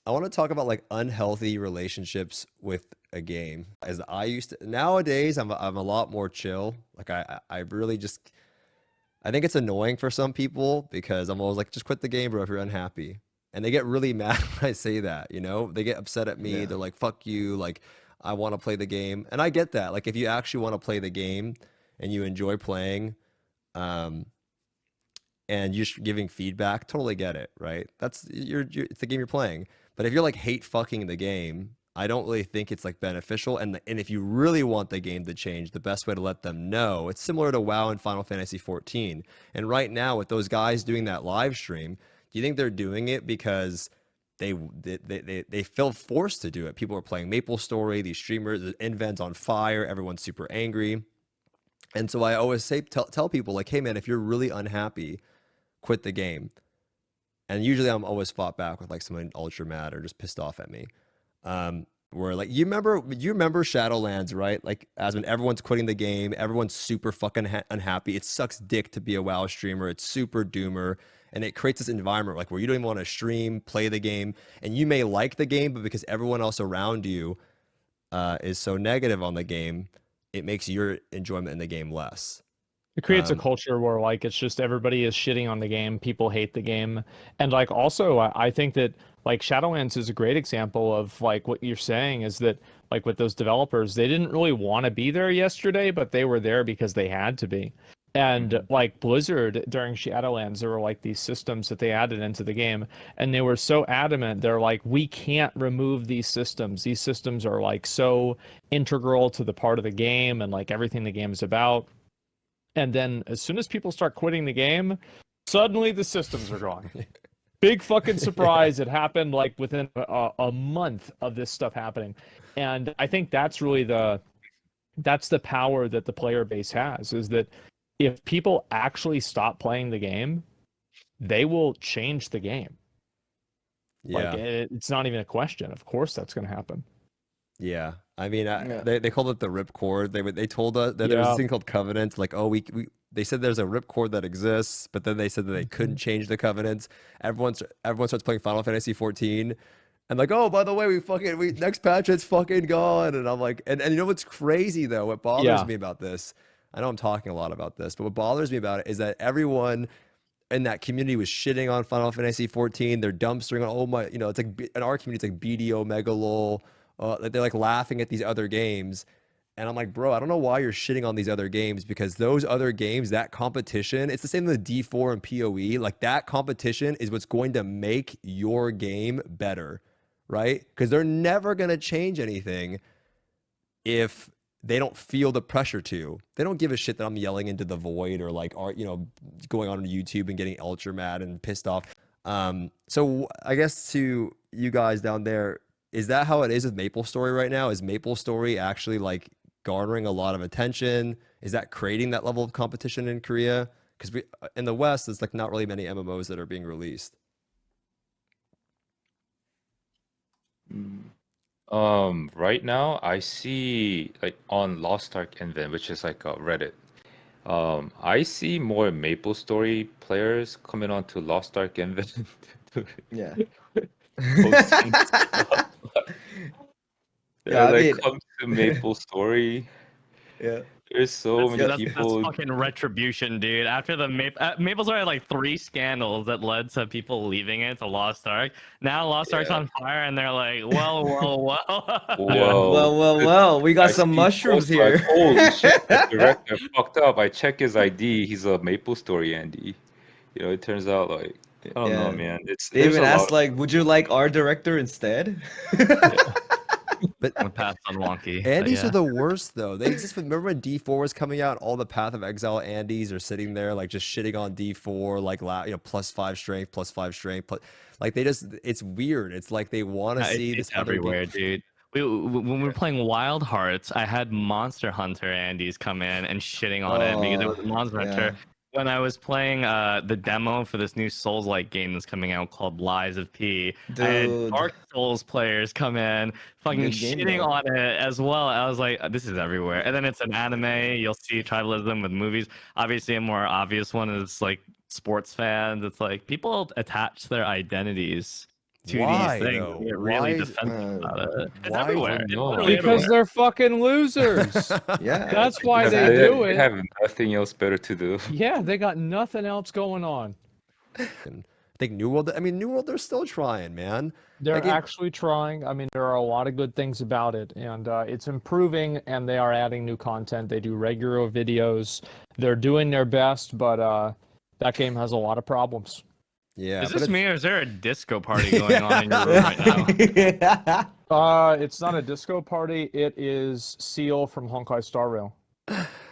I want to talk about like unhealthy relationships with a game. As I used to nowadays, I'm a lot more chill. Like I really just I think it's annoying for some people because I'm always like, just quit the game, bro, if you're unhappy. And they get really mad when I say that, you know? They get upset at me. Yeah. They're like, fuck you. Like, I want to play the game. And I get that. Like, if you actually want to play the game and you enjoy playing, um, and you're just giving feedback, totally get it, right? You're it's the game you're playing. But if you're like hate fucking the game, I don't really think it's like beneficial. And if you really want the game to change, the best way to let them know, it's similar to WoW and Final Fantasy 14. And right now, with those guys doing that live stream, do you think they're doing it because they feel forced to do it? People are playing Maple Story, these streamers, the Invent's on fire, everyone's super angry. And so I always say tell people like, hey man, if you're really unhappy, quit the game. And usually I'm always fought back with like someone ultra mad or just pissed off at me. Where like you remember Shadowlands, right? Like as when everyone's quitting the game, everyone's super fucking unhappy. It sucks dick to be a WoW streamer. It's super doomer, and it creates this environment like where you don't even want to stream, play the game, and you may like the game, but because everyone else around you is so negative on the game, it makes your enjoyment in the game less. It creates a culture where like it's just everybody is shitting on the game, people hate the game. And like also I think that like Shadowlands is a great example of like what you're saying is that like with those developers, they didn't really want to be there yesterday, but they were there because they had to be. And like Blizzard during Shadowlands, there were like these systems that they added into the game, and they were so adamant. They're like, we can't remove these systems. These systems are like so integral to the part of the game and like everything the game is about. And then as soon as people start quitting the game, suddenly the systems are gone. Big fucking surprise. It happened like within a month of this stuff happening. And I think that's really that's the power that the player base has, is that if people actually stop playing the game, they will change the game. Yeah. Like it's not even a question. Of course that's going to happen. Yeah, I mean, they called it the ripcord. They told us that there was this thing called covenants. Like, oh, they said there's a ripcord that exists, but then they said that they couldn't change the covenants. Everyone starts playing Final Fantasy 14, and like, oh, by the way, we next patch it's fucking gone. And I'm like, and you know what's crazy though? What bothers me about this? I know I'm talking a lot about this, but what bothers me about it is that everyone in that community was shitting on Final Fantasy 14. They're dumpstering on, oh my, you know, it's like in our community, it's like BDO Megalol. They're like laughing at these other games. And I'm like, bro, I don't know why you're shitting on these other games, because those other games, that competition, it's the same with D4 and PoE. Like that competition is what's going to make your game better, right? Because they're never going to change anything if they don't feel the pressure to. They don't give a shit that I'm yelling into the void or like, you know, going on YouTube and getting ultra mad and pissed off. So I guess to you guys down there, is that how it is with Maple Story right now? Is Maple Story actually like garnering a lot of attention? Is that creating that level of competition in Korea? Because we in the West, there's like not really many MMOs that are being released. Right now I see like on Lost Ark Invent, which is like a Reddit. I see more Maple Story players coming on to Lost Ark Invent. Yeah. Posting stuff. Yeah, I mean, Come to Maple Story. yeah. There's so many people. That's fucking retribution, dude. After the Maple Story had like 3 scandals that led to people leaving it to Lost Ark. Now Lost Ark's on fire, and they're like, well. Whoa. Well, we got I some see mushrooms posts like, here. holy shit, the director fucked up. I check his ID. He's a Maple Story Andy. You know, it turns out like, I don't know, man. They there's even a lot asked of- like, would you like our director instead? But I'm past on wonky. Andes are the worst though. They just remember when D4 was coming out, all the Path of Exile Andes are sitting there like just shitting on D4, like you know, +5 strength, +5 strength, like they just, it's weird. It's like they want to see this everywhere, dude. When we were playing Wild Hearts, I had Monster Hunter Andes come in and shitting on it because it was Monster Hunter. When I was playing the demo for this new Souls-like game that's coming out called Lies of P, I had Dark Souls players come in, fucking shitting on it as well. I was like, this is everywhere. And then it's an anime. You'll see tribalism with movies. Obviously, a more obvious one is like sports fans. It's like people attach their identities to Why, these things. though? They get really Why- defensive about it. It's why everywhere. don't It's know. literally Because everywhere. they're fucking losers. Yeah. That's why Because they do they it. have nothing else better to do. Yeah, they got nothing else going on. And I think New World. I mean, New World. They're still trying, man. They're Like, it- actually trying. I mean, there are a lot of good things about it, and it's improving, and they are adding new content. They do regular videos. They're doing their best, but that game has a lot of problems. Yeah. Is but this it's- me or is there a disco party going on in your room right now? It's not a disco party. It is Seal from Honkai Star Rail.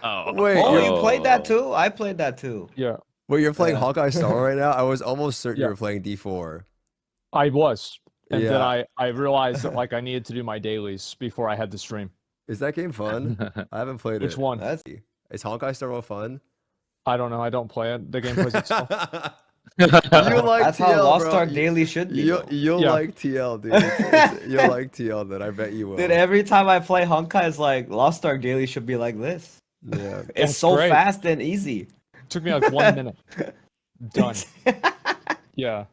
Oh, Wait, Oh, you're, you played that too? I played that too. Yeah, wait, you're playing Yeah. Hawkeye Star right now? I was almost certain you Yeah. were playing D4. I was, and then Yeah. I realized that like I needed to do my dailies before I had to stream. Is that game fun? I haven't played Which it. one? That's Is Honkai Star Rail fun? I don't know. I don't play it. The game plays itself. You like that's TL, how Lost bro. Ark Daily should be. though. You'll Yeah. like TL, dude. You'll like TL, then I bet you will. Dude, every time I play Honkai, it's like Lost Ark Daily should be like this. Yeah. It's That's so great. fast and easy. Took me like 1 minute. Done. Yeah.